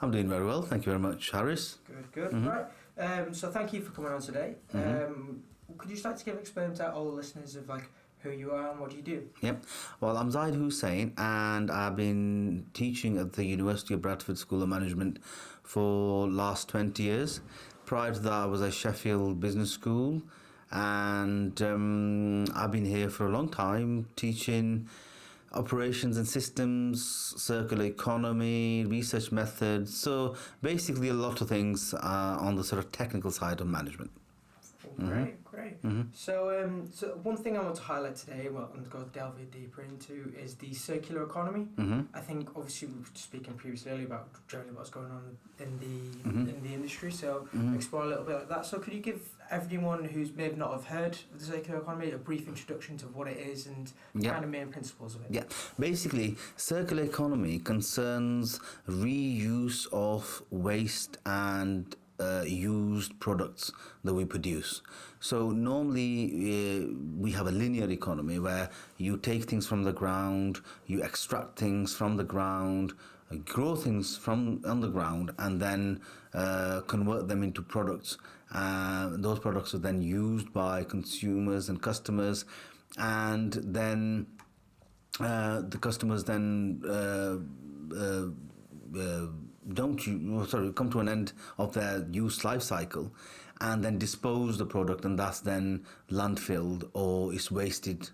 I'm doing very well, thank you very much, Harris. Good. Right. So thank you for coming on today. Could you start to explain to all the listeners of who you are and what you do? Yep. Well, I'm Zaid Hussain, and I've been teaching at the University of Bradford School of Management for last 20 years. Prior to that, I was at Sheffield Business School, and I've been here for a long time teaching operations and systems, circular economy, research methods. So basically a lot of things on the sort of technical side of management. Great. So one thing I want to highlight today, and go delve a bit deeper into, is the circular economy. I think obviously we were speaking previously earlier about generally what's going on in the industry. So explore a little bit like that. So could you give everyone who's maybe not have heard of the circular economy a brief introduction to what it is and kind of main principles of it? Yeah, basically circular economy concerns reuse of waste and used products that we produce. So normally we have a linear economy where you take things from the ground, you extract things from the ground, grow things from on the ground, and then convert them into products. Those products are then used by consumers and customers, and then the customers then come to an end of their use life cycle, and then dispose the product, and that's then landfilled or is wasted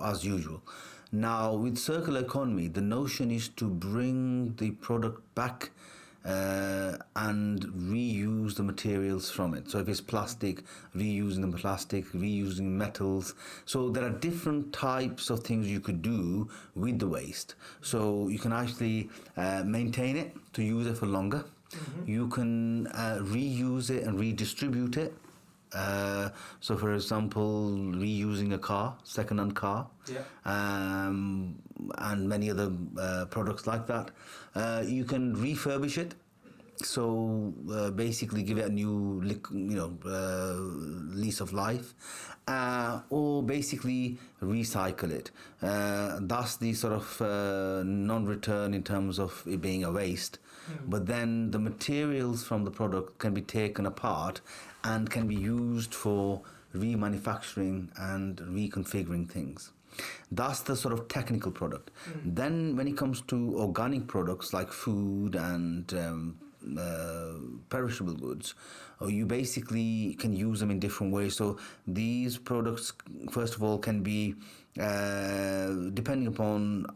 as usual. Now with circular economy, the notion is to bring the product back and reuse the materials from it. So if it's plastic, reusing the plastic, reusing metals. So there are different types of things you could do with the waste. So you can actually maintain it to use it for longer. You can reuse it and redistribute it. So for example, reusing a car, second-hand car, and many other products like that. You can refurbish it, so basically give it a new lease of life, or basically recycle it. That's the sort of non-return in terms of it being a waste. But then the materials from the product can be taken apart and can be used for remanufacturing and reconfiguring things. That's the sort of technical product. Then when it comes to organic products like food and perishable goods, you basically can use them in different ways. So these products, first of all, can be depending upon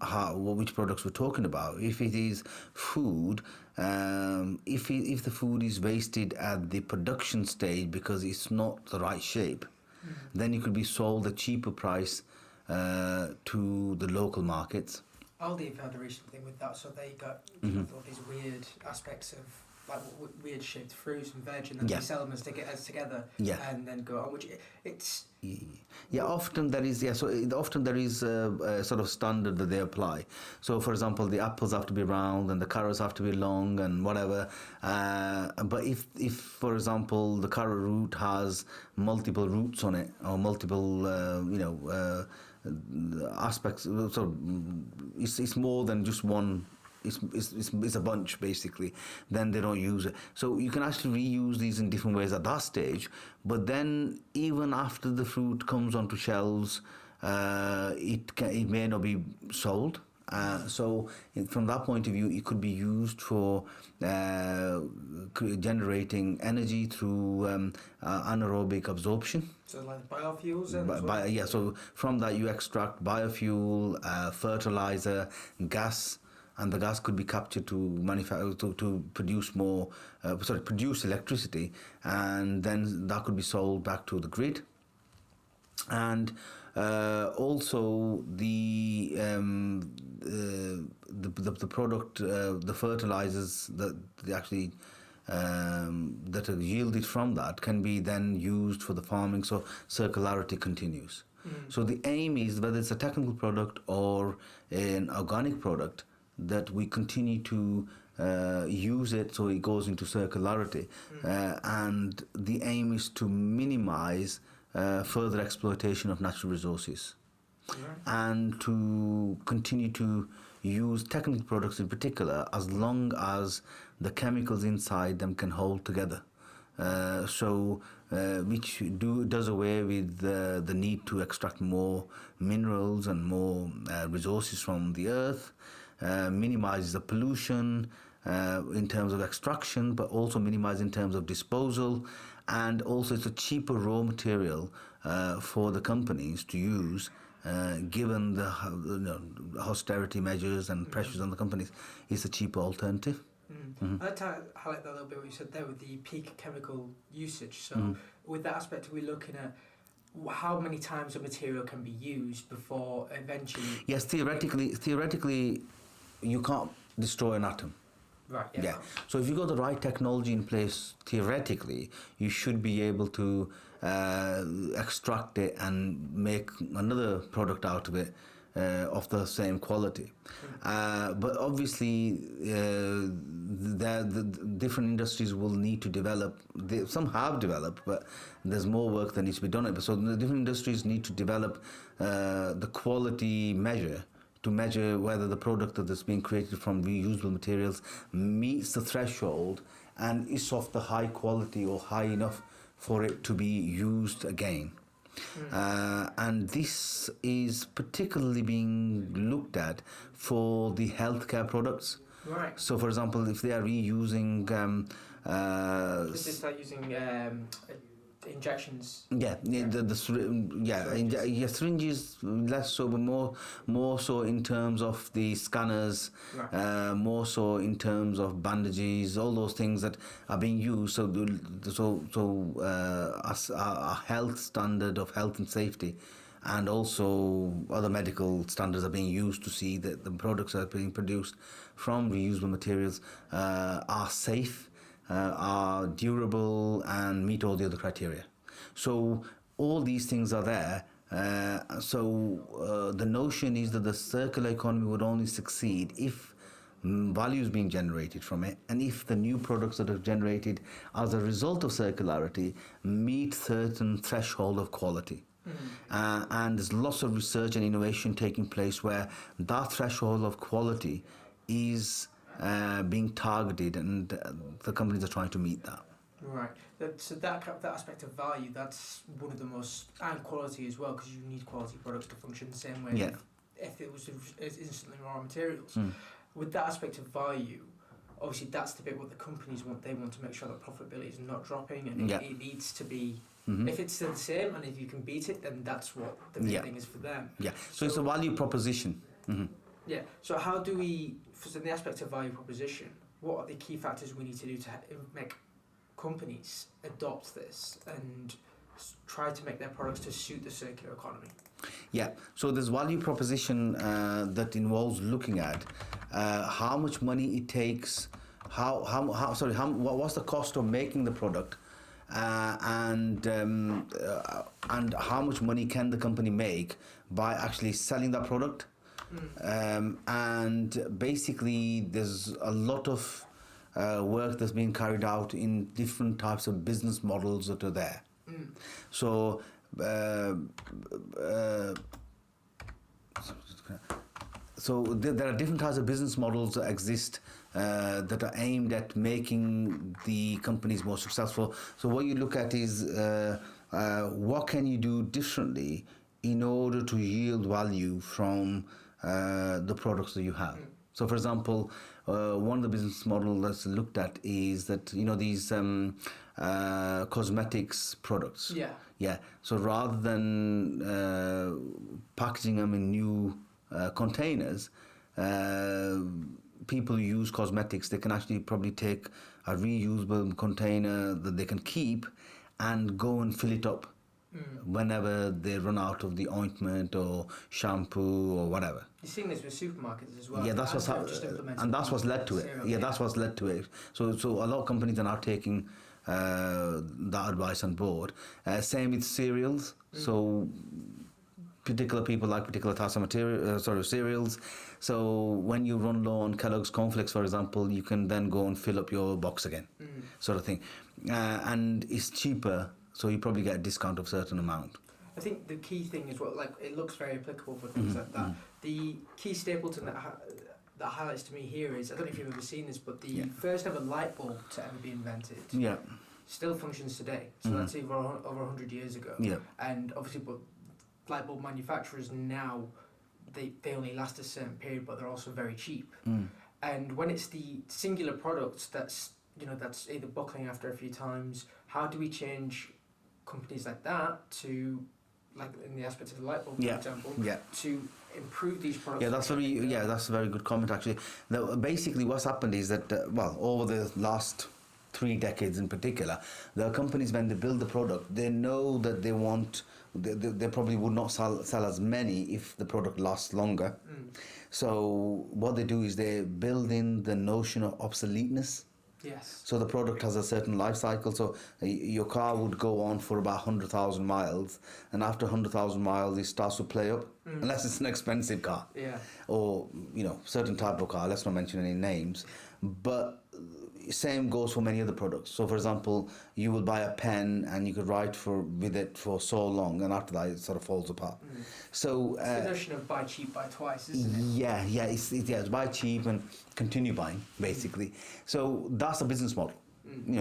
which products we're talking about. If it is food, if the food is wasted at the production stage because it's not the right shape, then it could be sold at cheaper price to the local markets. Aldi have had a recent thing with that, so they got all these weird aspects of weird shaped fruit and veg, and then they sell them as together, and then go on. Often there is a sort of standard that they apply. So for example, the apples have to be round and the carrots have to be long and whatever. But if for example the carrot root has multiple roots on it or multiple aspects, so it's more than just one. It's a bunch basically. Then they don't use it. So you can actually reuse these in different ways at that stage. But then even after the fruit comes onto shelves, it may not be sold. So from that point of view, it could be used for generating energy through anaerobic absorption. So like biofuels so from that you extract biofuel, fertilizer, gas, and the gas could be captured to produce produce electricity, and then that could be sold back to the grid. And also the product, the fertilizers that are yielded from that can be then used for the farming. So circularity continues. So the aim is, whether it's a technical product or an organic product, that we continue to use it so it goes into circularity, and the aim is to minimize further exploitation of natural resources. and to continue to use technical products in particular as long as the chemicals inside them can hold together. Which does away with the need to extract more minerals and more resources from the earth, minimizes the pollution in terms of extraction, but also minimizes in terms of disposal, and also it's a cheaper raw material for the companies to use. Given the austerity measures and pressures on the companies, it's a cheaper alternative. I'd like to highlight that a little bit what you said there with the peak chemical usage. So with that aspect, we're looking at how many times a material can be used before eventually... Yes, theoretically, you can't destroy an atom. Right, yeah. So if you got the right technology in place, theoretically, you should be able to extract it and make another product out of it of the same quality. But obviously, the different industries will need to develop. Some have developed, but there's more work that needs to be done. So the different industries need to develop the quality measure to measure whether the product that's being created from reusable materials meets the threshold and is of the high quality or high enough for it to be used again. And this is particularly being looked at for the healthcare products. Right. So, for example, if they are reusing... this is like using injections. Syringes less so, but more so in terms of the scanners, right. More so in terms of bandages, all those things that are being used. So a health standard of health and safety, and also other medical standards are being used to see that the products that are being produced from reusable materials are safe, are durable, and meet all the other criteria. So all these things are there. The notion is that the circular economy would only succeed if value is being generated from it, and if the new products that are generated as a result of circularity meet certain threshold of quality. And there's lots of research and innovation taking place where that threshold of quality is being targeted, and the companies are trying to meet that. Right. So that aspect of value, that's one of the most, and quality as well, because you need quality products to function the same way. Yeah. If it was instantly raw materials. With that aspect of value, obviously that's the bit what the companies want. They want to make sure that profitability is not dropping, and it needs to be. If it's still the same, and if you can beat it, then that's what the main thing is for them. Yeah. So it's a value proposition. Yeah. So how do we, in the aspect of value proposition, what are the key factors we need to do to make companies adopt this and try to make their products to suit the circular economy? Yeah. So there's value proposition that involves looking at how much money it takes, what's the cost of making the product, and how much money can the company make by actually selling that product. And basically there's a lot of work that's being carried out in different types of business models that are there. So there are different types of business models that exist that are aimed at making the companies more successful. So what you look at is what can you do differently in order to yield value from the products that you have. So, for example, one of the business models that's looked at is that, these cosmetics products. Yeah. Yeah. So rather than packaging them in new containers, people who use cosmetics, they can actually probably take a reusable container that they can keep and go and fill it up whenever they run out of the ointment or shampoo or whatever. You're seeing this with supermarkets as well. Yeah, that's what's and that's what's led to it. That's what's led to it. So a lot of companies are now taking that advice on board. Same with cereals. So particular people like particular types of cereals. So when you run low on Kellogg's cornflakes, for example, you can then go and fill up your box again, sort of thing. And it's cheaper, so you probably get a discount of a certain amount. I think the key thing is like it looks very applicable for things like that. The key stapleton that highlights to me here is, I don't know if you've ever seen this, but the first ever light bulb to ever be invented still functions today. So that's over 100 years ago. And obviously, but light bulb manufacturers now, they only last a certain period, but they're also very cheap. And when it's the singular product that's either buckling after a few times, how do we change companies like that to, like in the aspect of the light bulb, for example, to improve these products? That's a very good comment actually. Now, basically, what's happened is that over the last 3 decades in particular, there are companies, when they build the product, they know that they probably would not sell as many if the product lasts longer. So what they do is they build in the notion of obsoleteness. Yes. So the product has a certain life cycle. So your car would go on for about 100,000 miles, and after 100,000 miles, it starts to play up, unless it's an expensive car. Or certain type of car. Let's not mention any names. But same goes for many other products. So, for example, you will buy a pen and you could write with it for so long, and after that, it sort of falls apart. So it's the notion of buy cheap, buy twice, isn't it? It's buy cheap and continue buying, basically. So that's a business model.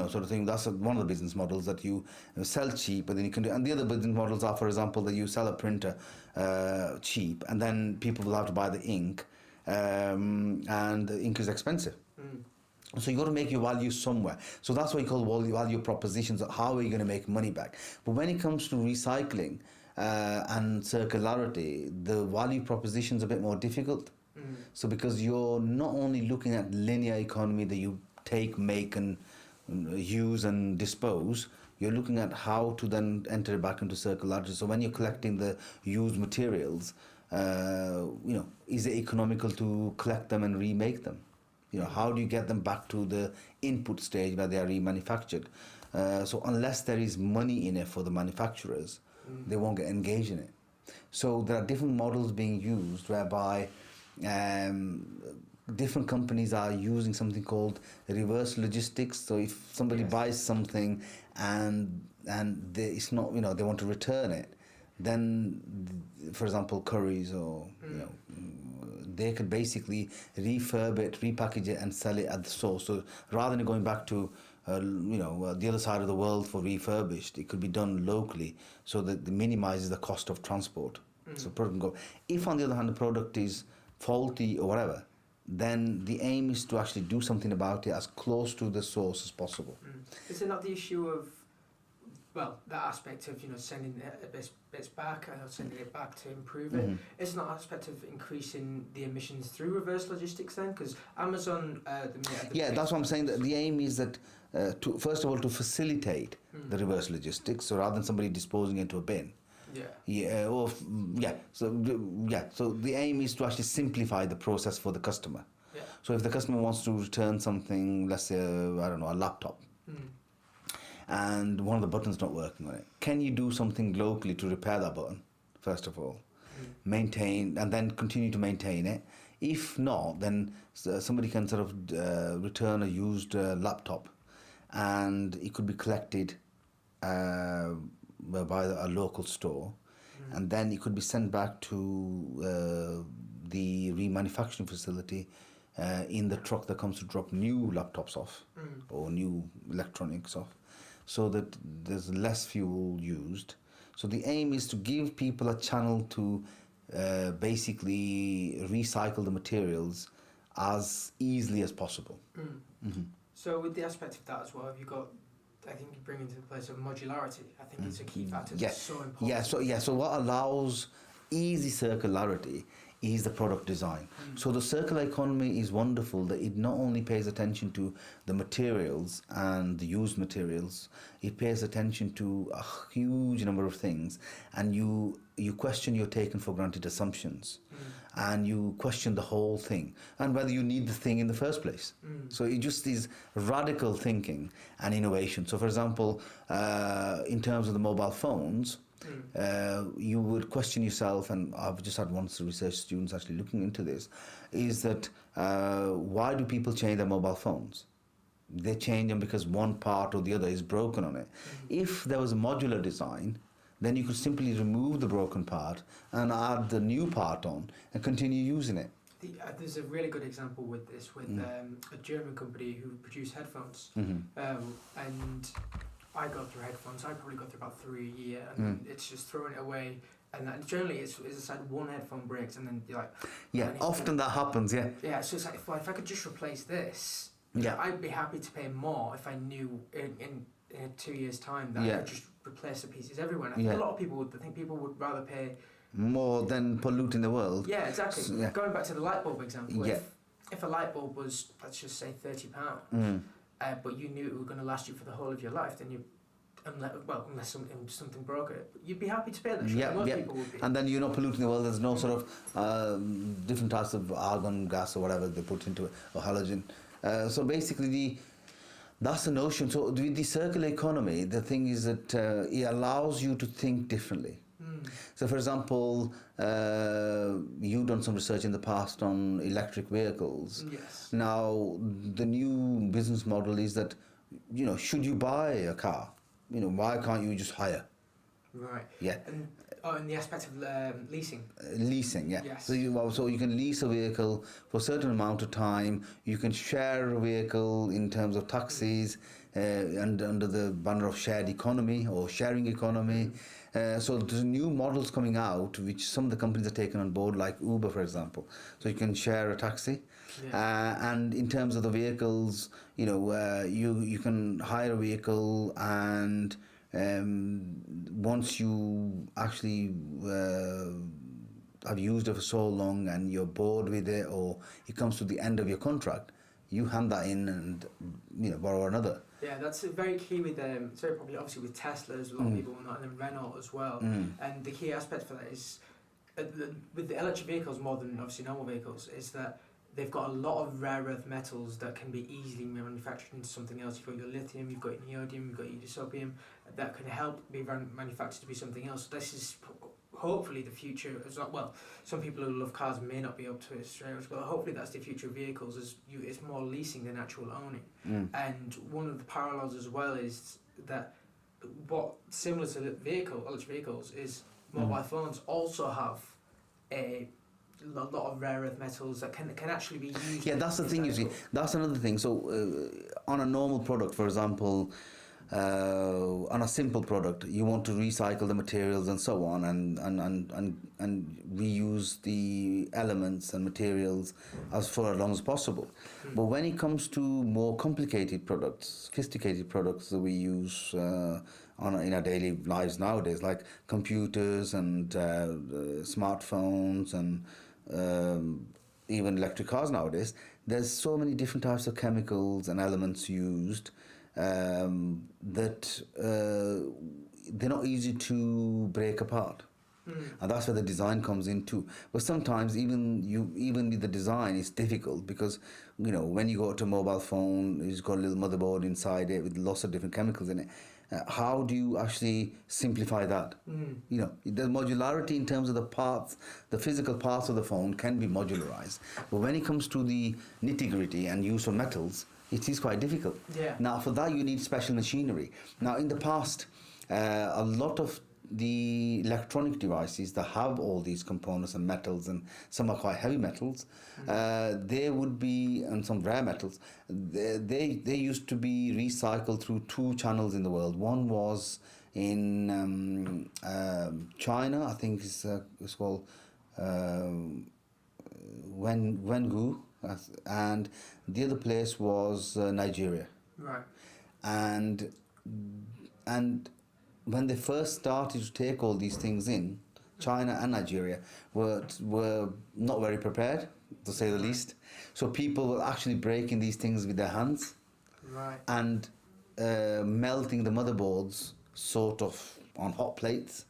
Sort of thing. That's one of the business models, that you sell cheap, but then you can do. And the other business models are, for example, that you sell a printer cheap, and then people will have to buy the ink, and the ink is expensive. So you got to make your value somewhere. So that's what you call value propositions. How are you going to make money back? But when it comes to recycling and circularity, the value proposition is a bit more difficult. So because you're not only looking at linear economy that you take, make, and use and dispose, you're looking at how to then enter it back into circularity. So when you're collecting the used materials, is it economical to collect them and remake them? How do you get them back to the input stage where they are remanufactured? So unless there is money in it for the manufacturers, they won't get engaged in it. So there are different models being used whereby different companies are using something called reverse logistics. So if somebody buys something and it's not, they want to return it, then, for example, Currys or they could basically refurb it, repackage it, and sell it at the source. So rather than going back to the other side of the world for refurbished, it could be done locally, so that it minimizes the cost of transport. So product can go. If on the other hand the product is faulty or whatever, then the aim is to actually do something about it as close to the source as possible. Is it not the issue of, that aspect of sending bits back, sending it back to improve it? It's not an aspect of increasing the emissions through reverse logistics then, because Amazon. That's what I'm saying. That the aim is that first of all to facilitate the reverse logistics. So rather than somebody disposing into a bin. So the aim is to actually simplify the process for the customer. So if the customer wants to return something, let's say a laptop. And one of the buttons not working on it. Can you do something locally to repair that button, first of all? Maintain, and then continue to maintain it. If not, then somebody can sort of return a used laptop, and it could be collected by a local store, and then it could be sent back to the remanufacturing facility in the truck that comes to drop new laptops off or new electronics off, so that there's less fuel used. So the aim is to give people a channel to basically recycle the materials as easily as possible. So with the aspect of that as well, have you got, I think you bring into the place of modularity. I think it's a key factor that's so important. So what allows easy circularity is the product design. So the circular economy is wonderful that it not only pays attention to the materials and the used materials, it pays attention to a huge number of things, and you question your taken for granted assumptions, and you question the whole thing and whether you need the thing in the first place. So it just is radical thinking and innovation. So for example, in terms of the mobile phones, you would question yourself, and I've just had one of the research students actually looking into this, is that why do people change their mobile phones? They change them because one part or the other is broken on it. If there was a modular design, then you could simply remove the broken part and add the new part on and continue using it. There's a really good example with this, with a German company who produce headphones, and I go through headphones. I probably go through about 3 a year, and then it's just throwing it away. And then generally, it's like one headphone breaks, and then you're like, yeah, often that happens. Yeah. Yeah, so it's like if I could just replace this, Yeah. I'd be happy to pay more if I knew in 2 years' time that I could just replace the pieces everywhere. And I think a lot of people would rather pay more than polluting the world. Yeah, exactly. So, yeah. Going back to the light bulb example, Yeah. if a light bulb was, let's just say, £30, but you knew it was going to last you for the whole of your life, then unless something broke it, you'd be happy to pay that. Most people would be. And then you're not polluting the world. There's no sort of different types of argon gas or whatever they put into it, or halogen. So basically, that's the notion. So with the circular economy, the thing is that it allows you to think differently. So, for example, you've done some research in the past on electric vehicles. Yes. Now, the new business model is that, should you buy a car? Why can't you just hire? Right. Yeah. And in the aspect of leasing. Leasing, yeah. Yes. So you can lease a vehicle for a certain amount of time. You can share a vehicle in terms of taxis and under the banner of shared economy or sharing economy. So there's new models coming out which some of the companies are taking on board, like Uber, for example. So you can share a taxi. Yeah. And in terms of the vehicles, you can hire a vehicle, and once you actually have used it for so long and you're bored with it, or it comes to the end of your contract, you hand that in and borrow another. Yeah, that's very key with it's very popular obviously with Teslas, a lot of people will not, and then Renault as well. And the key aspect for that is with the electric vehicles more than obviously normal vehicles is that they've got a lot of rare earth metals that can be easily manufactured into something else. You've got your lithium, you've got your neodymium, you've got your dysprosium that can help be manufactured to be something else. This is hopefully the future as well. Some people who love cars may not be up to it straight away, but hopefully that's the future of vehicles. It's more leasing than actual owning. And one of the parallels as well is that what similar to electric vehicles is mobile phones also have a lot of rare earth metals that can actually be used. Yeah, that's the thing. You see, that's another thing. So on a normal product, for example, on a simple product, you want to recycle the materials and so on, and reuse the elements and materials for as long as possible. But when it comes to more complicated products, sophisticated products that we use in our daily lives nowadays, like computers and smartphones and even electric cars nowadays, there's so many different types of chemicals and elements used that they're not easy to break apart. And that's where the design comes in too. But sometimes even with the design, it's difficult because when you go to a mobile phone, it's got a little motherboard inside it with lots of different chemicals in it. How do you actually simplify that? The modularity in terms of the parts, the physical parts of the phone can be modularized. But when it comes to the nitty-gritty and use of metals, it is quite difficult. Yeah. Now, for that, you need special machinery. Now, in the past, a lot of the electronic devices that have all these components and metals, and some are quite heavy metals, they would be, and some rare metals, they used to be recycled through 2 channels in the world. One was in China, I think it's called Wengu, and the other place was Nigeria. Right. And when they first started to take all these things in, China and Nigeria were not very prepared, to say the least. So people were actually breaking these things with their hands, right, and melting the motherboards sort of on hot plates.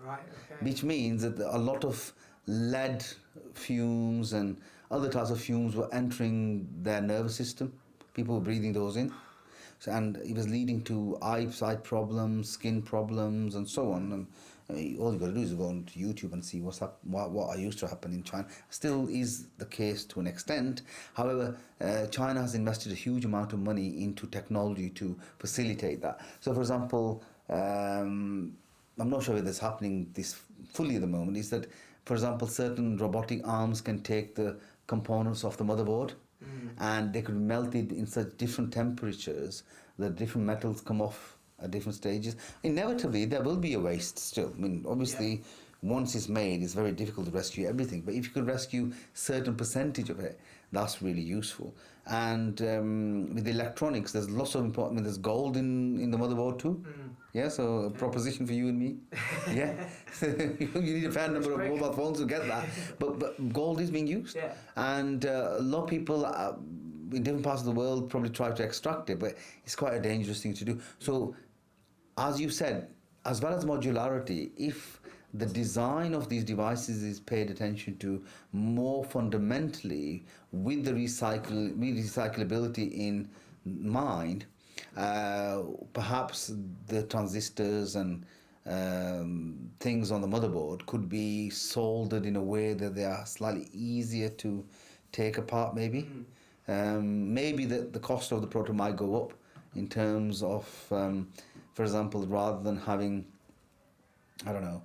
Right. Okay. Which means that a lot of lead fumes and other types of fumes were entering their nervous system. People were breathing those in. So, and it was leading to eyesight problems, skin problems, and so on. And all you got to do is go on to YouTube and see what used to happen in China. Still is the case to an extent. However, China has invested a huge amount of money into technology to facilitate that. So, for example, I'm not sure whether it's happening this fully at the moment, is that, for example, certain robotic arms can take the components of the motherboard and they could be melted in such different temperatures that different metals come off at different stages. Inevitably, there will be a waste still. I mean, obviously, once it's made, it's very difficult to rescue everything. But if you could rescue certain percentage of it, that's really useful. And with electronics, there's lots of important. I mean, there's gold in the motherboard too. Yeah, so a proposition for you and me. Yeah, you need a fair number of mobile phones to get that. But gold is being used, and a lot of people in different parts of the world probably try to extract it, but it's quite a dangerous thing to do. So, as you said, as well as modularity, if the design of these devices is paid attention to more fundamentally with the recyclability in mind, perhaps the transistors and things on the motherboard could be soldered in a way that they are slightly easier to take apart, maybe. Maybe the cost of the product might go up in terms of, for example, rather than having, I don't know,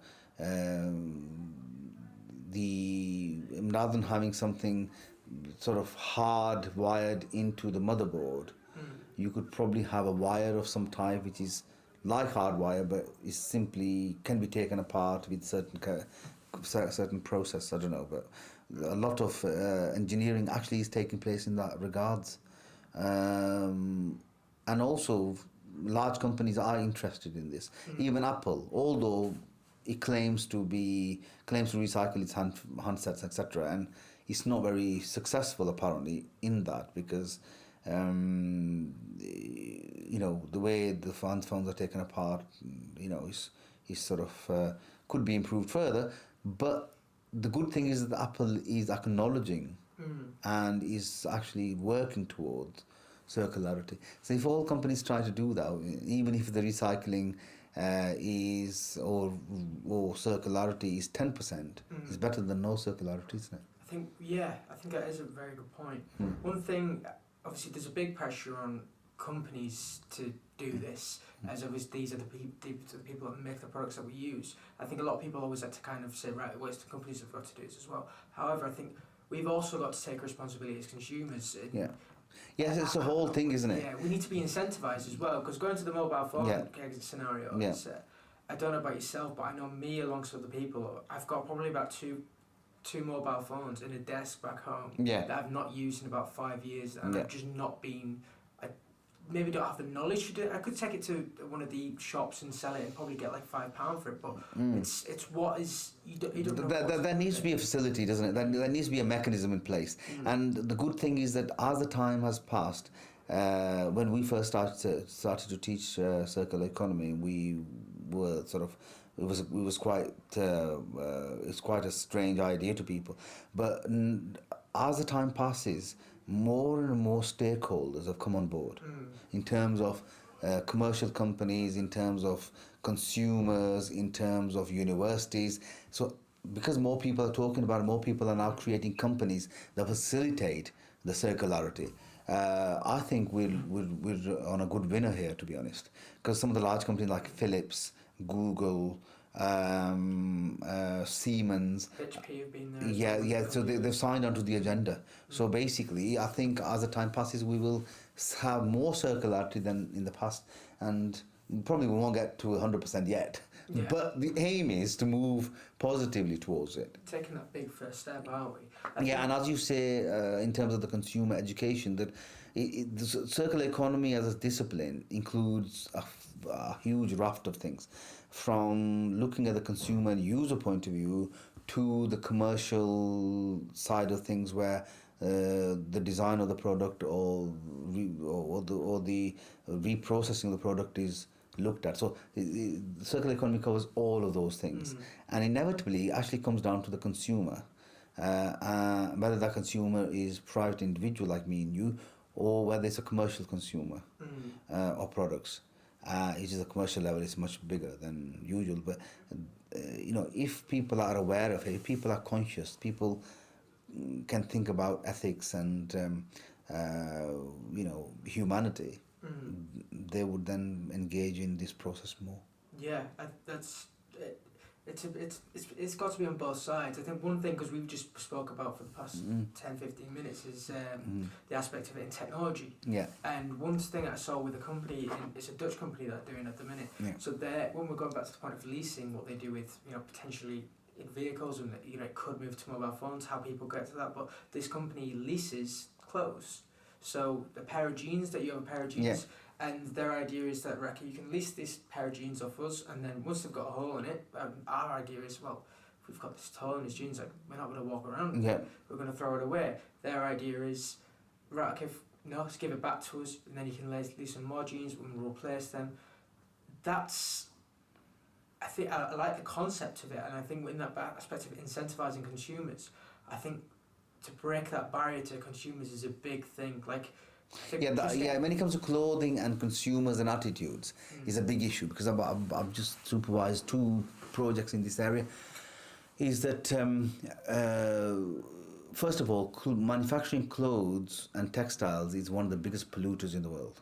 rather than having something sort of hard wired into the motherboard, you could probably have a wire of some type which is like hard wire, but is simply can be taken apart with certain process. I don't know, but a lot of engineering actually is taking place in that regards, and also large companies are interested in this. Even Apple, although it claims to recycle its handsets, etc., and it's not very successful apparently in that, because the way the phones are taken apart, is sort of could be improved further. But the good thing is that Apple is acknowledging and is actually working towards circularity. So if all companies try to do that, even if the recycling is or circularity is 10%, it's better than no circularity, isn't it? I think that is a very good point. One thing, obviously, there's a big pressure on companies to do this, as obviously these are the people that make the products that we use. I think a lot of people always have to kind of say, right, well, it's the companies that have got to do this as well. However, I think we've also got to take responsibility as consumers. Yes, it's a whole thing, isn't it? Yeah, we need to be incentivised as well, because going to the mobile phone scenario, I don't know about yourself, but I know me alongside other people, I've got probably about two mobile phones in a desk back home that I've not used in about 5 years, and I've just not been. I maybe don't have the knowledge to do it. I could take it to one of the shops and sell it and probably get like £5 for it, but it's what is you don't know. There needs to be a facility, doesn't it? There needs to be a mechanism in place, and the good thing is that as the time has passed, when we first started to teach circular economy, we were sort of. It was quite it's quite a strange idea to people, but as the time passes, more and more stakeholders have come on board in terms of commercial companies, in terms of consumers, in terms of universities. So because more people are talking about it, more people are now creating companies that facilitate the circularity. I think we're on a good winner here, to be honest, because some of the large companies like Philips, Google, Siemens, HP have been there. So they've signed onto the agenda. So basically, I think as the time passes, we will have more circularity than in the past, and probably we won't get to 100% yet. But the aim is to move positively towards it. Taking that big first step, aren't we? And as you say, in terms of the consumer education, that the circular economy as a discipline includes a huge raft of things, from looking at the consumer and user point of view to the commercial side of things, where the design of the product or the reprocessing of the product is looked at. So the circular economy covers all of those things, and inevitably actually comes down to the consumer, whether that consumer is private individual like me and you, or whether it's a commercial consumer of products. It is a commercial level, it's much bigger than usual, but if people are aware of it, if people are conscious, people can think about ethics and humanity, they would then engage in this process more. Yeah, that's it's got to be on both sides. I think one thing, because we've just spoke about for the past 10-15 minutes, is the aspect of it in technology. Yeah. And one thing I saw with a company, it's a Dutch company that are doing at the minute. Yeah. So when we're going back to the point of leasing, what they do with potentially in vehicles, and it could move to mobile phones, how people get to that. But this company leases clothes. So a pair of jeans, that you have a pair of jeans. Yeah. And their idea is that, you can lease this pair of jeans off us, and then once they've got a hole in it, our idea is, well, if we've got this hole in this jeans, we're not going to walk around with it, we're going to throw it away. Their idea is, let's give it back to us, and then you can lease some more jeans, and we'll replace them. I think I like the concept of it, and I think in that aspect of incentivising consumers, I think to break that barrier to consumers is a big thing. When it comes to clothing and consumers and attitudes, is a big issue, because I've just supervised 2 projects in this area. Is that first of all, manufacturing clothes and textiles is one of the biggest polluters in the world.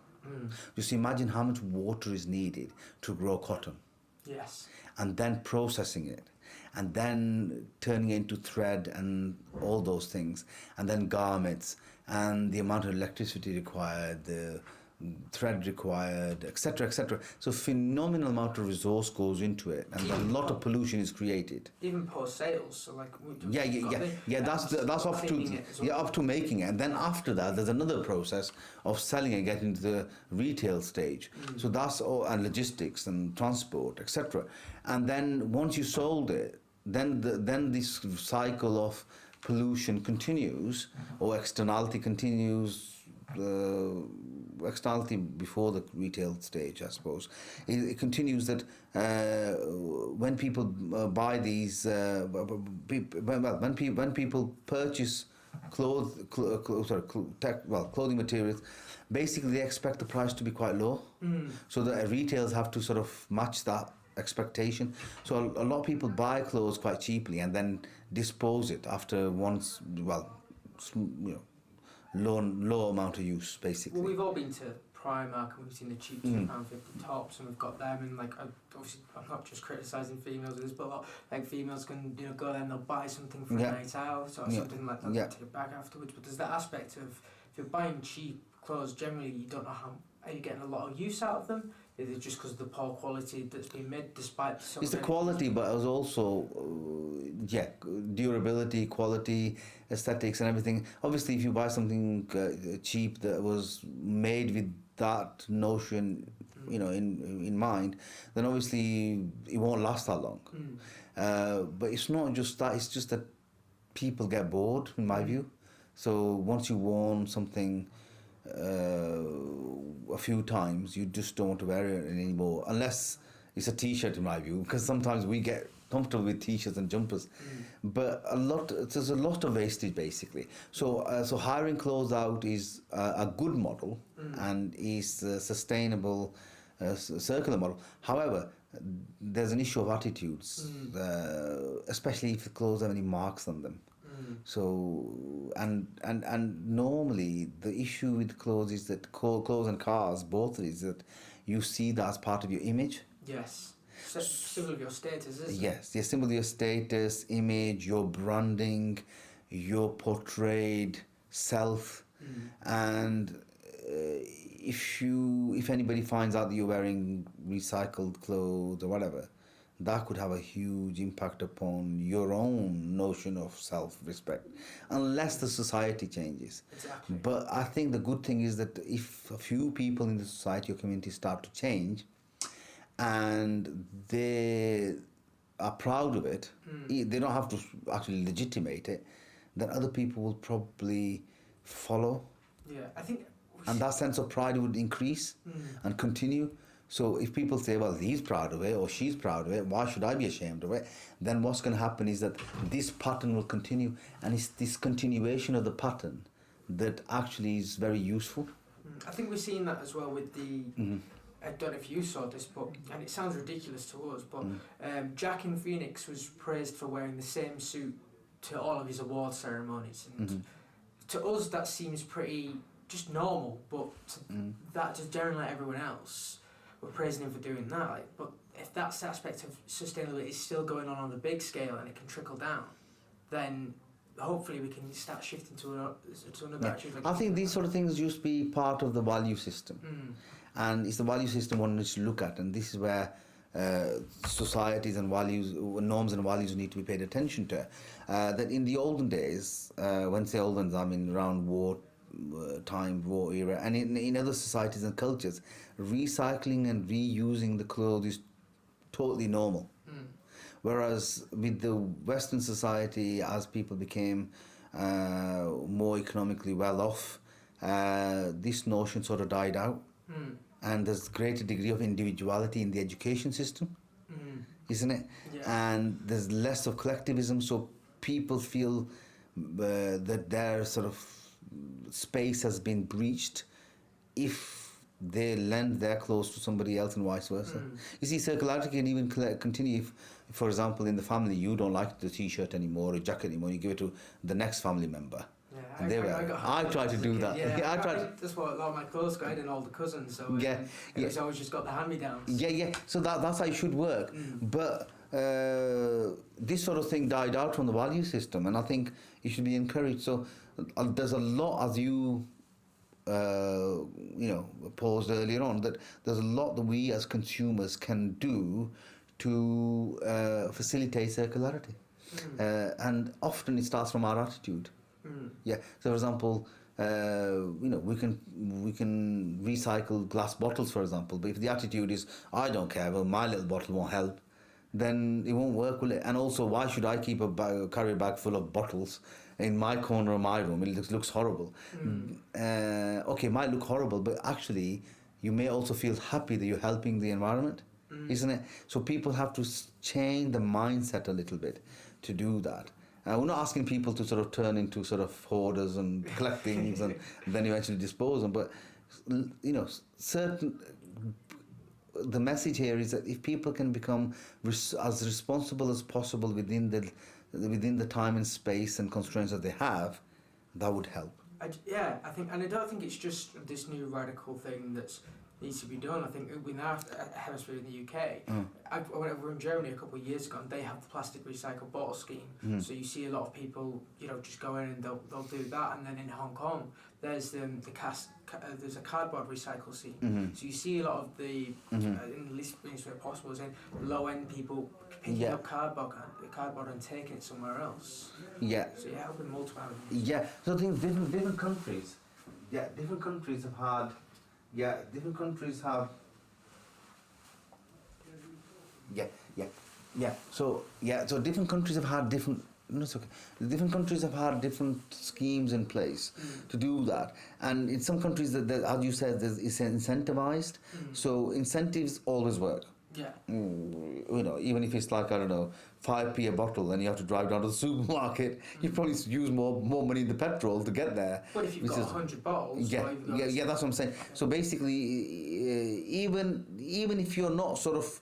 Just imagine how much water is needed to grow cotton. Yes. And then processing it, and then turning it into thread and all those things, and then garments, and the amount of electricity required, the thread required, etc., etc. So phenomenal amount of resource goes into it, and a lot of pollution is created. Even post sales, so that's up to making it, and then after that there's another process of selling it, getting to the retail stage. So that's all, and logistics and transport, etc. And then once you sold it, then this cycle of pollution continues, or externality continues. Externality before the retail stage, I suppose. It continues that when people buy these, when people purchase clothing materials, basically they expect the price to be quite low. So the retailers have to sort of match that expectation. So a lot of people buy clothes quite cheaply and then dispose it after low amount of use, basically. Well, we've all been to Primark and we've seen the cheap £2.50 tops, and we've got them, and obviously I'm not just criticising females with this, but females can go there and they'll buy something for a night out or something like that, and take it back afterwards. But there's that aspect of, if you're buying cheap clothes, generally you don't know are you getting a lot of use out of them? Is it just because of the poor quality that's been made, despite it's the quality, but it was also durability, quality, aesthetics and everything. Obviously if you buy something cheap that was made with that notion in mind, then obviously it won't last that long. But it's not just that, it's just that people get bored, in my view. So once you've worn something a few times, you just don't want to wear it anymore, unless it's a t-shirt, in my view, because sometimes we get comfortable with t-shirts and jumpers. But there's a lot of wastage, basically. So hiring clothes out is a good model and is a sustainable circular model. However, there's an issue of attitudes, especially if the clothes have any marks on them. So and normally the issue with clothes is that clothes and cars, both, is that you see that as part of your image. Yes. Symbol of your status, isn't it? Yes, your symbol of your status, image, your branding, your portrayed self. And if anybody finds out that you're wearing recycled clothes or whatever, that could have a huge impact upon your own notion of self-respect, unless the society changes. Exactly. But I think the good thing is that if a few people in the society or community start to change, and they are proud of it, they don't have to actually legitimate it, then other people will probably follow. Yeah, I think... And that sense of pride would increase and continue. So if people say, well, he's proud of it or she's proud of it, why should I be ashamed of it? Then what's going to happen is that this pattern will continue, and it's this continuation of the pattern that actually is very useful. I think we're seeing that as well with the... I don't know if you saw this, and it sounds ridiculous to us, but Jack in Phoenix was praised for wearing the same suit to all of his award ceremonies. And to us, that seems pretty just normal, but that just generally like everyone else, we're praising him for doing that. But if that aspect of sustainability is still going on the big scale and it can trickle down, then hopefully we can start shifting to another direction. I think these sort of things used to be part of the value system. And it's the value system one needs to look at, and this is where societies and values, norms and values need to be paid attention to. That in the olden days, when say olden, I mean around war era, and in other societies and cultures, recycling and reusing the clothes is totally normal. Whereas with the Western society, as people became more economically well off, this notion sort of died out. And there's greater degree of individuality in the education system, isn't it? Yeah. And there's less of collectivism, so people feel that their sort of space has been breached if they lend their clothes to somebody else and vice versa. You see, circularity can even continue if, for example, in the family you don't like the t-shirt anymore or jacket anymore, you give it to the next family member. Yeah, I try to do that. Yeah, that's what a lot of my clothes got in all the cousins. So it's always just got the hand-me-downs. Yeah. So that's how it should work. But this sort of thing died out from the value system, and I think it should be encouraged. So there's a lot, as you posed earlier on, that there's a lot that we as consumers can do to facilitate circularity, and often it starts from our attitude. Yeah. So, for example, we can recycle glass bottles, for example. But if the attitude is, I don't care, well, my little bottle won't help, then it won't work, will it? And also, why should I keep a carry bag full of bottles in my corner of my room? It looks horrible. Okay, it might look horrible, but actually, you may also feel happy that you're helping the environment, isn't it? So people have to change the mindset a little bit to do that. We're not asking people to sort of turn into sort of hoarders and collect things and then eventually dispose them, but the message here is that if people can become as responsible as possible within the time and space and constraints that they have, that would help. I don't think it's just this new radical thing that needs to be done. I think in our hemisphere in the UK, we were in Germany a couple of years ago, and they have the plastic recycled bottle scheme. So you see a lot of people, just go in and they'll do that. And then in Hong Kong, there's there's a cardboard recycle scheme. So you see a lot of the in the least way possible is in low end people picking up cardboard and taking it somewhere else. Yeah. So you're helping multiple. Yeah. So I think different countries have had. Yeah, different countries have. So different countries have had different. No, it's okay. Different countries have had different schemes in place to do that, and in some countries that as you said, it's incentivized. So incentives always work. Yeah. Even if it's like, I don't know, 5p a bottle, and you have to drive down to the supermarket, you probably use more money in the petrol to get there. But if you've got 100 bottles, that's what I'm saying. So basically, even if you're not sort of,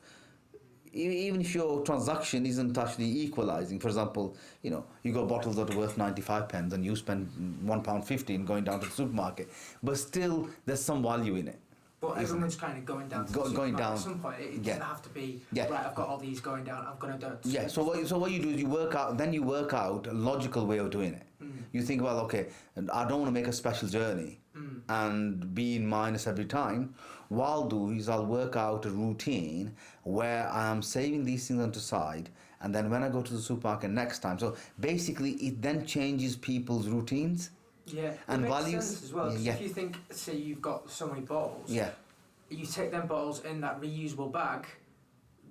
even if your transaction isn't actually equalising, for example, you got bottles that are worth 95 pence and you spend £1.50 in going down to the supermarket, but still there's some value in it. But everyone's kind of going down. Going down. At some point, it doesn't have to be right. I've got all these going down. I'm gonna do it. Yeah. So what you do is you work out a logical way of doing it. You think, well, okay, I don't want to make a special journey and be in minus every time. What I'll do is I'll work out a routine where I am saving these things on the side, and then when I go to the supermarket next time. So basically, it then changes people's routines. Yeah, and it makes values sense as well. If you think, say, you've got so many bottles, you take them bottles in that reusable bag,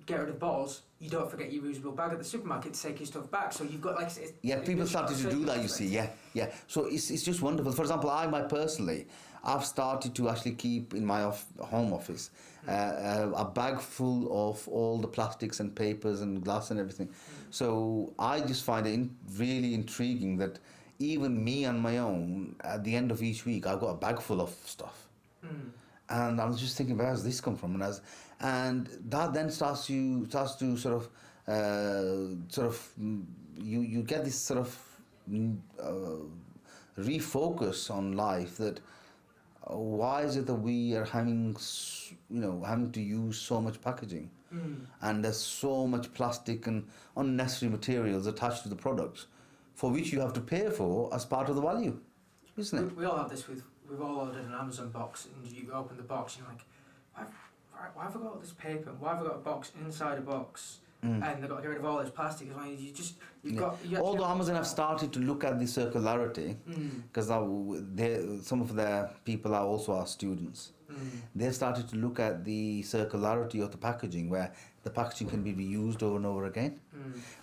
get rid of bottles. You don't forget your reusable bag at the supermarket to take your stuff back. So you've got people started to do that. You see, So it's just wonderful. For example, I've started to actually keep in my home office a bag full of all the plastics and papers and glass and everything. So I just find it really intriguing that even me on my own, at the end of each week, I've got a bag full of stuff. And I was just thinking, where does this come from? And that then starts to sort of you get this sort of refocus on life, that why is it that we are having to use so much packaging? And there's so much plastic and unnecessary materials attached to the products for which you have to pay for as part of the value, isn't it? We all have this we've all ordered an Amazon box, and you open the box and you're like, why have I got all this paper? Why have I got a box inside a box? And they've got to get rid of all this plastic. It's like Although Amazon have started to look at the circularity, because some of their people are also our students. They've started to look at the circularity of the packaging, where the packaging can be reused over and over again.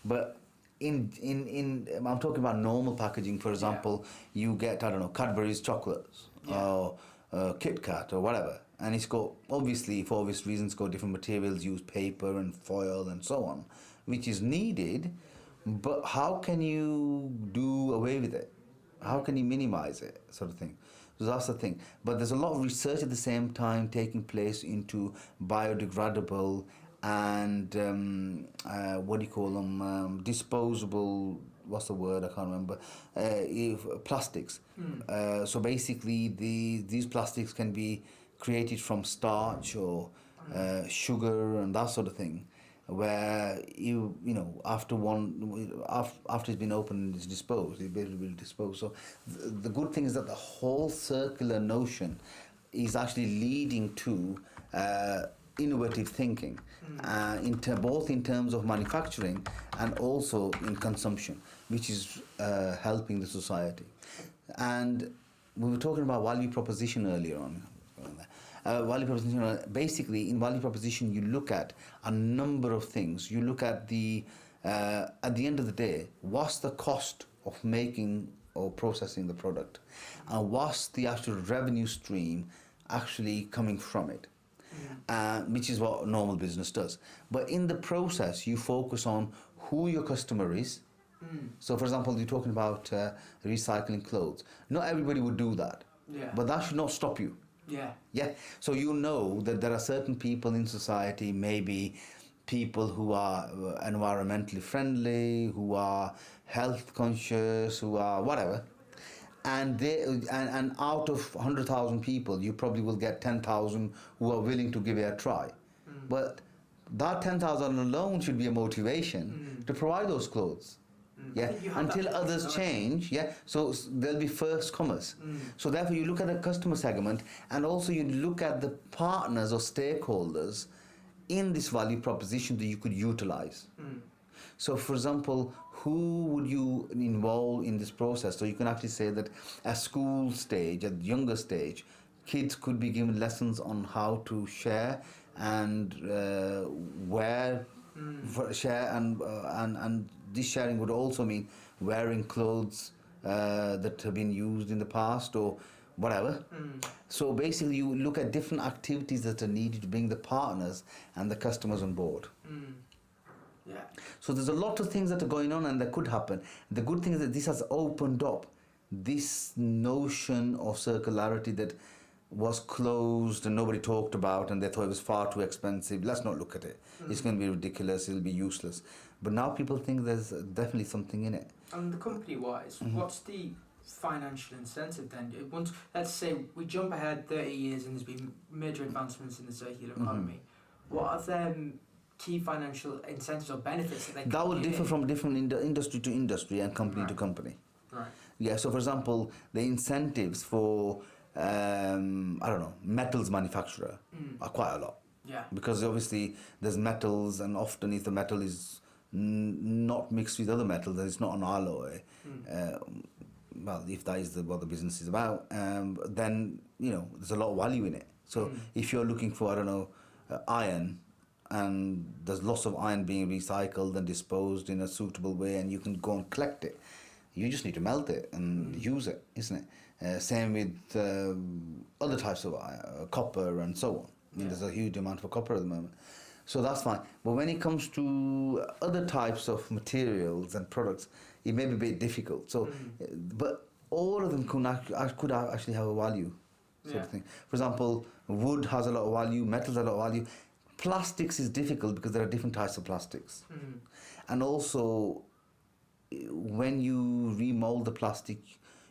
But in I'm talking about normal packaging. For example, you get, I don't know, Cadbury's chocolates or Kit Kat or whatever, and it's got, obviously for obvious reasons, got different materials, use paper and foil and so on, which is needed. But how can you do away with it? How can you minimize it, sort of thing? So that's the thing. But there's a lot of research at the same time taking place into biodegradable and what do you call them? Disposable. What's the word? I can't remember. Plastics. So basically, these plastics can be created from starch or sugar and that sort of thing, where you know after it's been opened and it's disposed, it will be disposed. So the good thing is that the whole circular notion is actually leading to innovative thinking, both in terms of manufacturing and also in consumption, which is helping the society. And we were talking about value proposition earlier on. Value proposition, basically in value proposition you look at a number of things. You look at at the end of the day, what's the cost of making or processing the product, and what's the actual revenue stream actually coming from it, which is what normal business does. But in the process you focus on who your customer is. So for example, you're talking about recycling clothes. Not everybody would do that, but that should not stop you. Yeah. So you know that there are certain people in society, maybe people who are environmentally friendly, who are health conscious, who are whatever, and out of 100,000 people, you probably will get 10,000 who are willing to give it a try. But that 10,000 alone should be a motivation to provide those clothes. Until others change, so there'll be first comers. So therefore you look at the customer segment, and also you look at the partners or stakeholders in this value proposition that you could utilize. So for example, who would you involve in this process? So you can actually say that at school stage, at younger stage, kids could be given lessons on how to share and share, and this sharing would also mean wearing clothes that have been used in the past or whatever. So basically you look at different activities that are needed to bring the partners and the customers on board. So there's a lot of things that are going on and that could happen. The good thing is that this has opened up this notion of circularity that was closed and nobody talked about, and they thought it was far too expensive. Let's not look at it. It's going to be ridiculous. It'll be useless. But now people think there's definitely something in it. And the company-wise, what's the financial incentive then? Let's say we jump ahead 30 years and there's been major advancements in the circular economy. What are the key financial incentives or benefits that will differ from different industry to industry and company to company. Right. Yeah. So for example, the incentives for I don't know, metals manufacturer are quite a lot. Because obviously there's metals, and often if the metal is not mixed with other metals, and it's not an alloy, well, if that is what the business is about, then there's a lot of value in it. So if you're looking for, I don't know, iron, and there's lots of iron being recycled and disposed in a suitable way, and you can go and collect it. You just need to melt it and use it, isn't it? Same with other types of copper and so on. I mean, there's a huge amount for copper at the moment. So that's fine. But when it comes to other types of materials and products, it may be a bit difficult. So, but all of them could actually have a value, sort of thing. For example, wood has a lot of value, metals have a lot of value. Plastics is difficult because there are different types of plastics. And also, when you remold the plastic,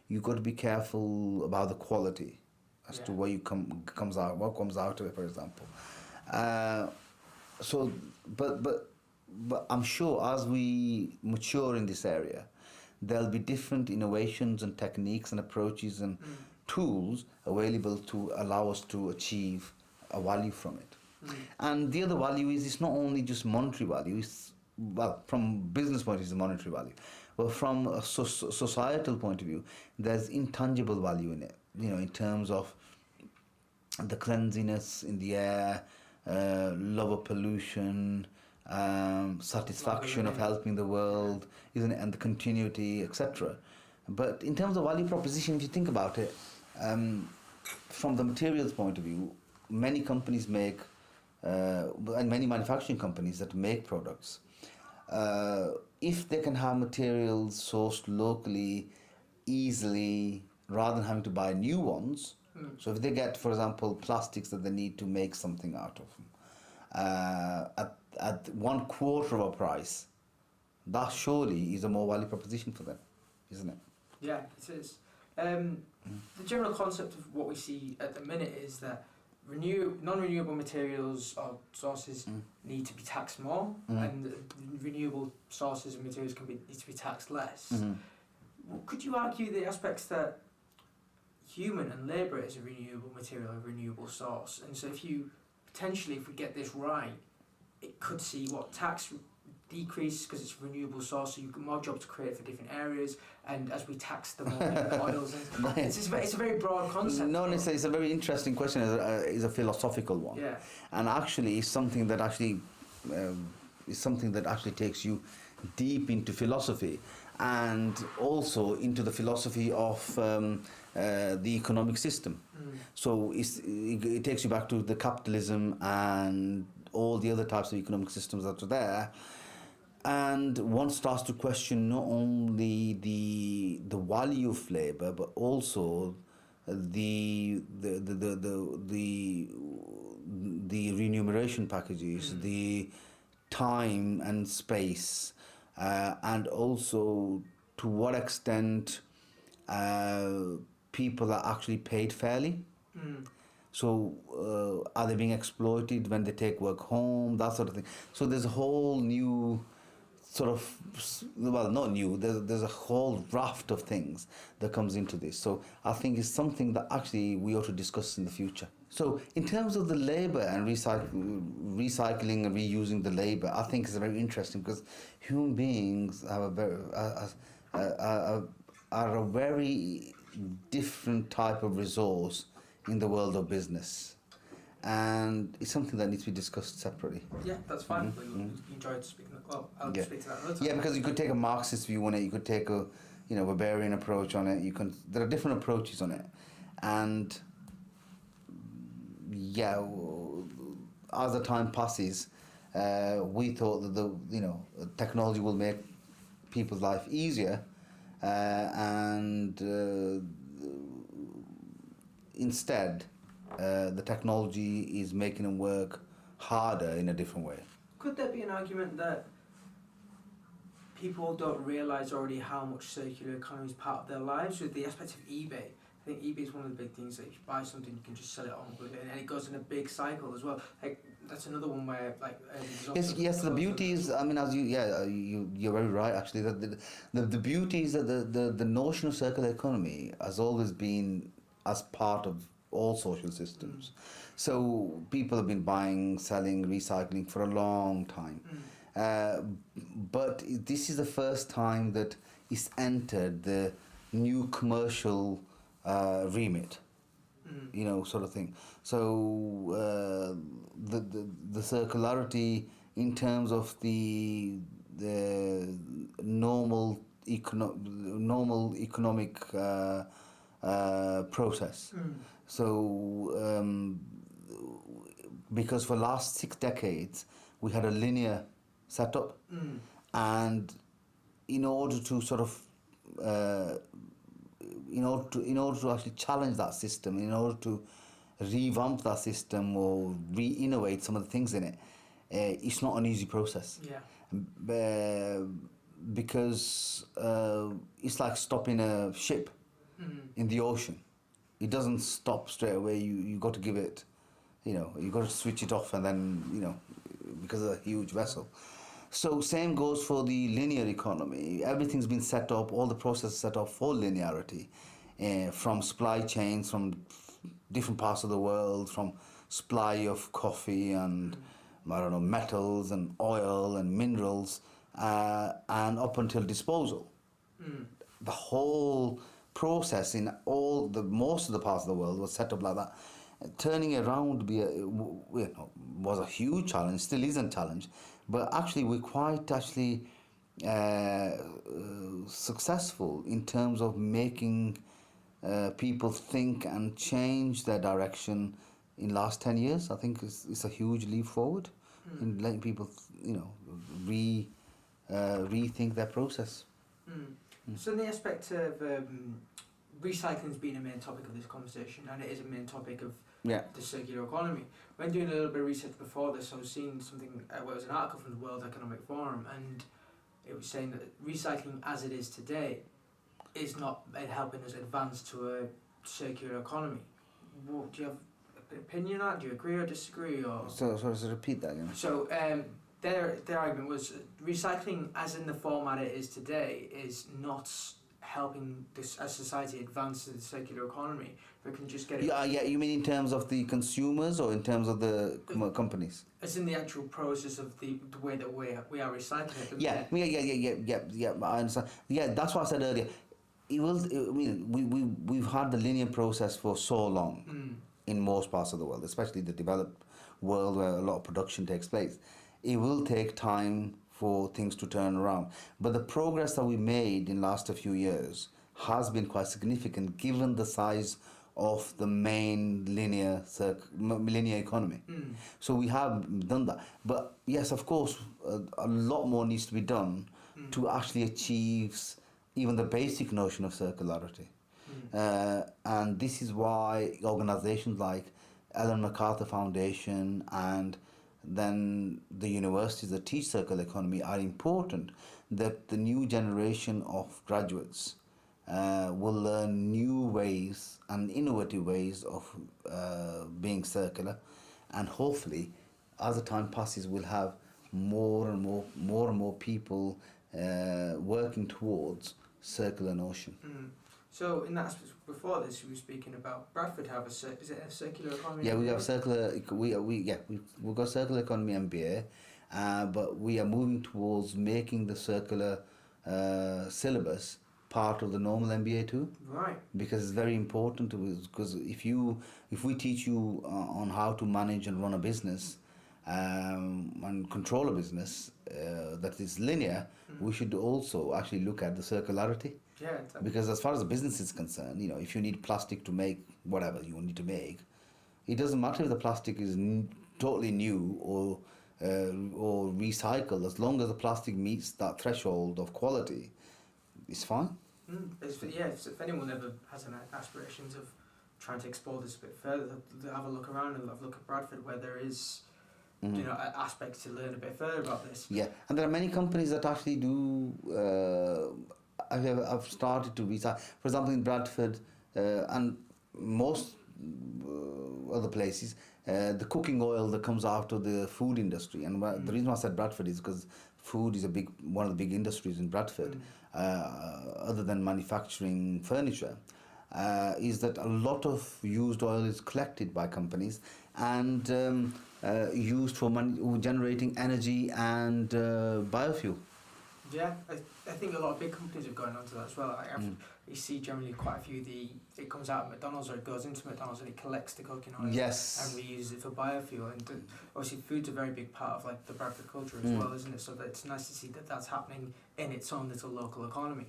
you've got to be careful about the quality as to what comes out of it, for example. so, but I'm sure as we mature in this area, there'll be different innovations and techniques and approaches and tools available to allow us to achieve a value from it. And the other value is it's not only just monetary value. It's, well, from business point of view, it's monetary value, but from a societal point of view, there's intangible value in it. You know, in terms of the cleanliness in the air, lower pollution, satisfaction of helping the world, isn't it, and the continuity, etc. But in terms of value proposition, if you think about it, from the materials point of view, many companies make, and many manufacturing companies that make products, if they can have materials sourced locally, easily, rather than having to buy new ones. So if they get, for example, plastics that they need to make something out of, at 1/4 of a price, that surely is a more value proposition for them, isn't it? Yeah, it is. The general concept of what we see at the minute is that non-renewable materials or sources need to be taxed more, and renewable sources and materials need to be taxed less. Could you argue the aspects that human and labour is a renewable material, a renewable source, and so if we get this right, it could see tax decrease because it's a renewable source, so you've got more jobs to create for different areas, and as we tax the more oils, and it's a very broad concept. No, it's a very interesting question. It's a philosophical one, yeah, and actually it's something that actually takes you deep into philosophy, and also into the philosophy of the economic system. So it takes you back to the capitalism and all the other types of economic systems that are there, and one starts to question not only the value of labor, but also the remuneration packages, the time and space, and also to what extent people are actually paid fairly. So are they being exploited when they take work home, that sort of thing. So there's a whole new sort of, well, not new, there's a whole raft of things that comes into this. So I think it's something that actually we ought to discuss in the future. So in terms of the labour and recycling and reusing the labour, I think it's very interesting because human beings have are a very different type of resource in the world of business, and it's something that needs to be discussed separately. Yeah, that's fine. You enjoyed speaking. Well, I'll speak to that another time. Yeah, because you could take a Marxist view on it. You could take a Weberian approach on it. There are different approaches on it, and yeah, as the time passes, we thought that technology will make people's life easier, and instead, the technology is making them work harder in a different way. Could there be an argument that people don't realise already how much circular economy is part of their lives? With the aspect of eBay, I think eBay is one of the big things that if you buy something, you can just sell it on with it, and it goes in a big cycle as well. Like that's another one where yes. The beauty is, I mean, you're very right. Actually, that the beauty is that the notion of circular economy has always been as part of all social systems. So people have been buying, selling, recycling for a long time. But this is the first time that it's entered the new commercial remit, sort of thing. So the circularity in terms of the normal economic process. So because for the last 6 decades we had a linear setup, and in order to sort of in order to actually challenge that system, in order to revamp that system or re-innovate some of the things in it, it's not an easy process. Because it's like stopping a ship in the ocean. It doesn't stop straight away. You got to give it, you got to switch it off, and then because of a huge vessel. So same goes for the linear economy. Everything's been set up, all the processes set up for linearity, from supply chains from different parts of the world, from supply of coffee and I don't know, metals and oil and minerals, and up until disposal. The whole process in most of the parts of the world was set up like that. Turning around was a huge challenge, still is a challenge, but actually we're quite successful in terms of making people think and change their direction in last 10 years. I think it's a huge leap forward in letting people, rethink their process. So in the aspect of recycling's been a main topic of this conversation, and it is a main topic of the circular economy. When doing a little bit of research before this, I was seeing something, it was an article from the World Economic Forum, and it was saying that recycling as it is today is not helping us advance to a circular economy. Do you have an opinion on that? Do you agree or disagree? Or So repeat that again. So their argument was recycling as in the format it is today is not helping this as society advance to the circular economy. We can just get it. Yeah. You mean in terms of the consumers or in terms of the companies? It's in the actual process of the way that we are recycling it. Yeah. I understand. Yeah, that's what I said earlier. We've had the linear process for so long in most parts of the world, especially the developed world where a lot of production takes place. It will take time for things to turn around. But the progress that we made in the last few years has been quite significant given the size of the main linear economy. So we have done that. But yes, of course, a lot more needs to be done to actually achieve even the basic notion of circularity. And this is why organizations like Ellen MacArthur Foundation and then the universities that teach circular economy are important, that the new generation of graduates will learn new ways and innovative ways of being circular, and hopefully as the time passes we'll have more and more people working towards circular notion. So in that before this, we were speaking about Bradford have is it a circular economy? Yeah, we have circular. We've got circular economy MBA, but we are moving towards making the circular syllabus part of the normal MBA too. Right. Because it's very important because if we teach you on how to manage and run a business and control a business that is linear, we should also actually look at the circularity. Yeah, exactly. Because as far as the business is concerned, if you need plastic to make whatever you need to make, it doesn't matter if the plastic is totally new or recycled. As long as the plastic meets that threshold of quality, it's fine. If anyone ever has an aspirations of trying to explore this a bit further, they'll have a look around and have a look at Bradford where there is aspects to learn a bit further about this. Yeah, and there are many companies that actually do. I've started to recycle. For example, in Bradford and most other places, the cooking oil that comes out of the food industry, and the reason why I said Bradford is because food is one of the big industries in Bradford, other than manufacturing furniture, is that a lot of used oil is collected by companies and used for generating energy and biofuel. Yeah, I think a lot of big companies have gone onto that as well. You see generally quite a few, it comes out of McDonald's or it goes into McDonald's and it collects the cooking oil and reuses it for biofuel. And obviously food's a very big part of like the Bradford culture as well, isn't it? So it's nice to see that that's happening in its own little local economy.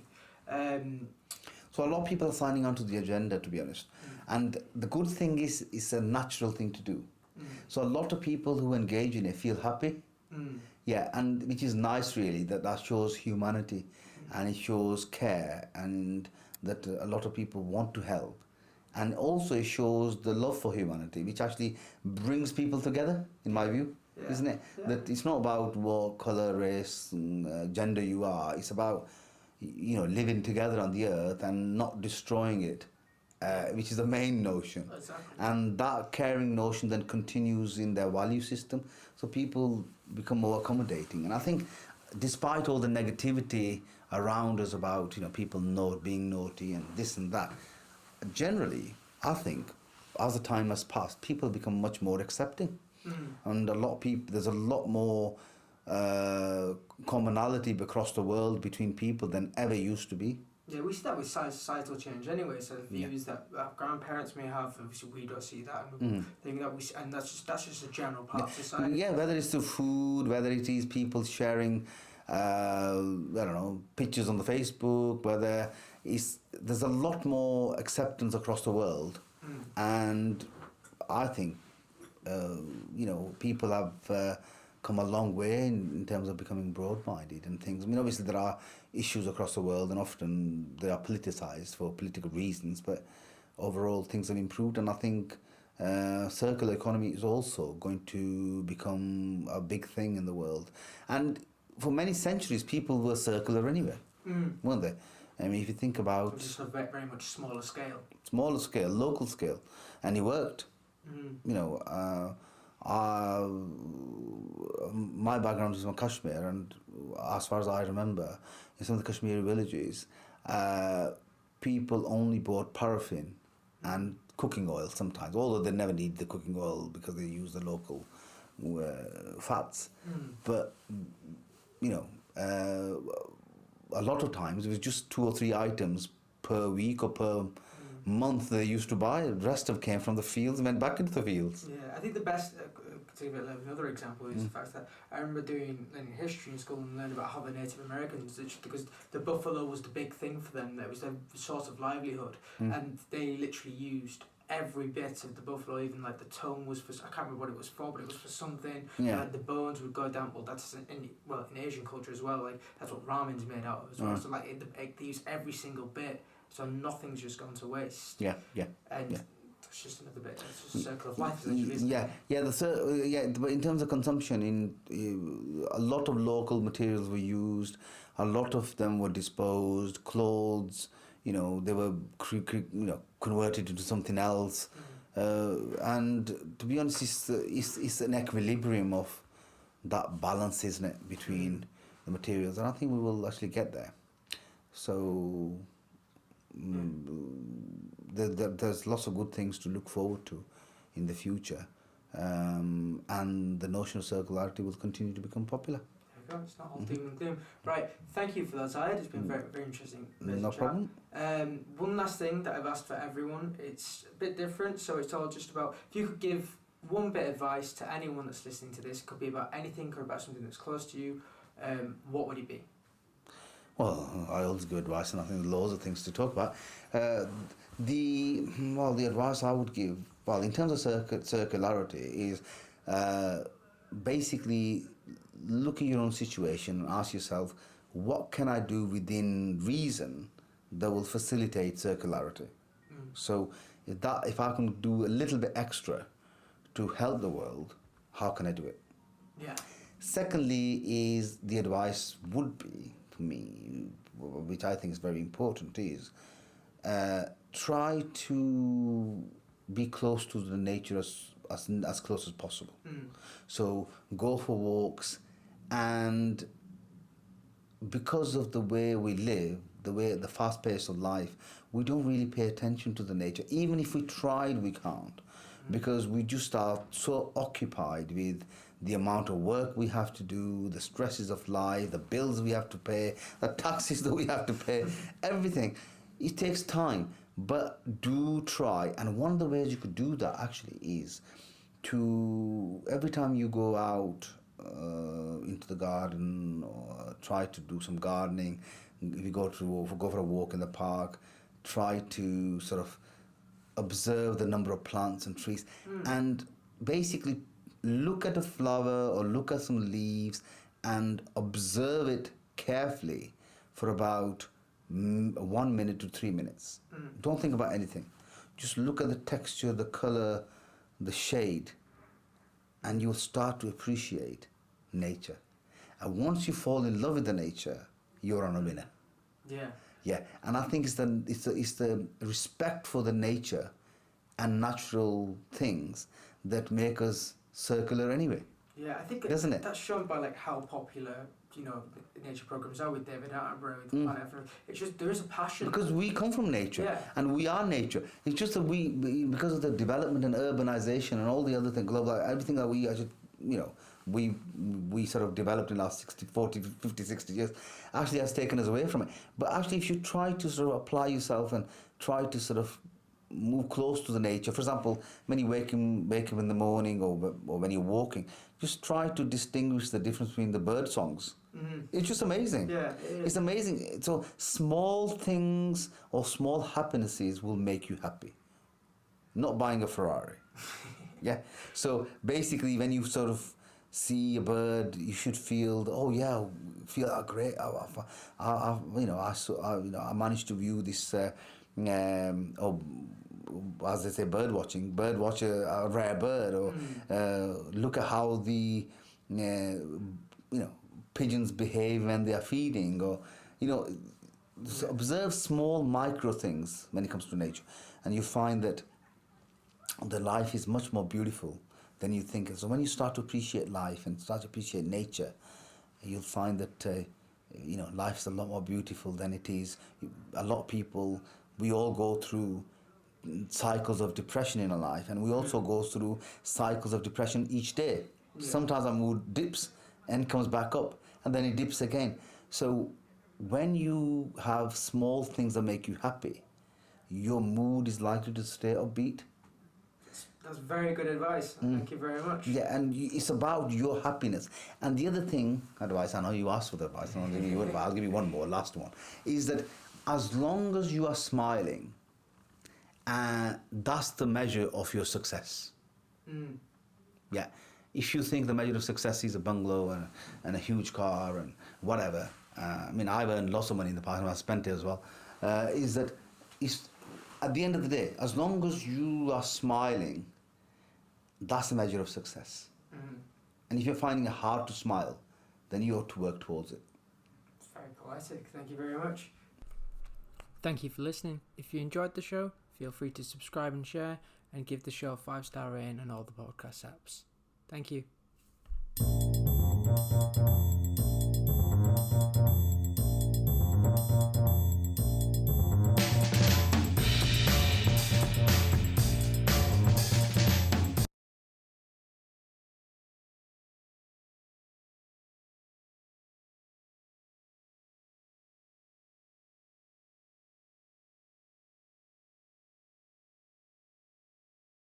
So a lot of people are signing on to the agenda, to be honest. And the good thing is, it's a natural thing to do. So a lot of people who engage in it feel happy. Yeah, and which is nice really, that shows humanity and it shows care and that a lot of people want to help. And also it shows the love for humanity, which actually brings people together, in my view, isn't it? Yeah. That it's not about what colour, race, and, gender you are. It's about living together on the earth and not destroying it which is the main notion. Exactly. And that caring notion then continues in their value system. So people become more accommodating. And I think despite all the negativity around us about, people being naughty and this and that, generally, I think, as the time has passed, people become much more accepting. And there's a lot more commonality across the world between people than ever used to be. Yeah, we see that with societal change anyway. So views that our grandparents may have, obviously we don't see that, and think that and that's just a general part of society. Yeah, whether it's the food, whether it is people sharing, I don't know, pictures on the Facebook, there's a lot more acceptance across the world, and I think, people have come a long way in terms of becoming broad-minded and things. I mean, obviously there are issues across the world, and often they are politicized for political reasons, but overall things have improved, and I think circular economy is also going to become a big thing in the world. And for many centuries, people were circular anyway, weren't they? I mean, if you think about... Just a very much smaller scale. Smaller scale, local scale, and it worked. My background is from Kashmir, and as far as I remember, in some of the Kashmiri villages, people only bought paraffin and cooking oil sometimes, although they never need the cooking oil because they use the local fats. But, a lot of times it was just 2 or 3 items per week or per month they used to buy. The rest of came from the fields and went back into the fields. Yeah, I think the best, to give another example, is the fact that I remember doing history in school and learning about how the Native Americans, because the buffalo was the big thing for them, that was their source of livelihood, and they literally used every bit of the buffalo, even like the tongue was for, I can't remember what it was for, but it was for something. Yeah. Like the bones would go down. Well, that's in Asian culture as well. Like that's what ramen's made out of as well. So like they use every single bit, so nothing's just gone to waste. Yeah. And it's just another bit. It's just a circle of life, essentially. Isn't it? But in terms of consumption, a lot of local materials were used. A lot of them were disposed. Clothes, they were converted into something else. And to be honest, it's an equilibrium of that balance, isn't it, between the materials? And I think we will actually get there. So there's lots of good things to look forward to in the future. And the notion of circularity will continue to become popular. It's not all doom and gloom. Right, thank you for that, Zayed. It's been very, very interesting. No problem. One last thing that I've asked for everyone, it's a bit different, so it's all just about, if you could give one bit of advice to anyone that's listening to this, it could be about anything or about something that's close to you, what would it be? Well, I always give advice, and I think there's loads of things to talk about. The advice I would give, in terms of circularity, is basically look at your own situation and ask yourself, what can I do within reason that will facilitate circularity? So if I can do a little bit extra to help the world, how can I do it? Yeah. Secondly, is the advice would be, for me, which I think is very important, is try to be close to the nature as close as possible. So go for walks, and because of the way we live, the fast pace of life, we don't really pay attention to the nature. Even if we tried, we can't, because we just are so occupied with the amount of work we have to do, the stresses of life, the bills we have to pay, the taxes that we have to pay, everything. It takes time, but do try. And one of the ways you could do that actually is to, every time you go out into the garden or try to do some gardening, if you go for a walk in the park, try to sort of observe the number of plants and trees, and basically look at a flower or look at some leaves and observe it carefully for about 1 minute to 3 minutes. Don't think about anything. Just look at the texture, the color, the shade, and you'll start to appreciate nature. And once you fall in love with the nature, you're on a winner. Yeah. Yeah, and I think it's the respect for the nature and natural things that make us circular anyway. Yeah, I think doesn't it? That's shown by like how popular the nature programs are with David Attenborough, with Planet Earth. It's just there is a passion because we come from nature, Yeah. and we are nature. It's just that we because of the development and urbanization and all the other things, global, everything that we actually, we sort of developed in the last 60, 40, 50, 60 years actually has taken us away from it. But actually, if you try to sort of apply yourself and try to sort of move close to the nature, for example, when you wake up in the morning or when you're walking, just try to distinguish the difference between the bird songs. Mm-hmm. It's just amazing. Yeah, it's amazing. So small things or small happinesses will make you happy. Not buying a Ferrari. Yeah. So basically, when you sort of see a bird, you should feel, great. I managed to view this. As they say, bird watch a rare bird, or look at how the pigeons behave when they are feeding, or observe small micro things when it comes to nature, and you find that the life is much more beautiful than you think. So when you start to appreciate life and start to appreciate nature, you'll find that life is a lot more beautiful than it is. A lot of people, we all go through cycles of depression in our life, and we also go through cycles of depression each day. Sometimes our mood dips and comes back up, and then it dips again. So when you have small things that make you happy, your mood is likely to stay upbeat. That's very good advice. Thank you very much. Yeah, and it's about your happiness. And the other thing, advice, I know you asked for the advice, and I'll give you one more, last one, is that as long as you are smiling, that's the measure of your success. Yeah. If you think the measure of success is a bungalow and a huge car and whatever, I've earned lots of money in the past and I've spent it as well, is that at the end of the day, as long as you are smiling, that's the measure of success. And if you're finding it hard to smile, then you ought to work towards it. It's very poetic. Thank you very much. Thank you for listening. If you enjoyed the show, feel free to subscribe and share, and give the show a 5-star rating on all the podcast apps. Thank you.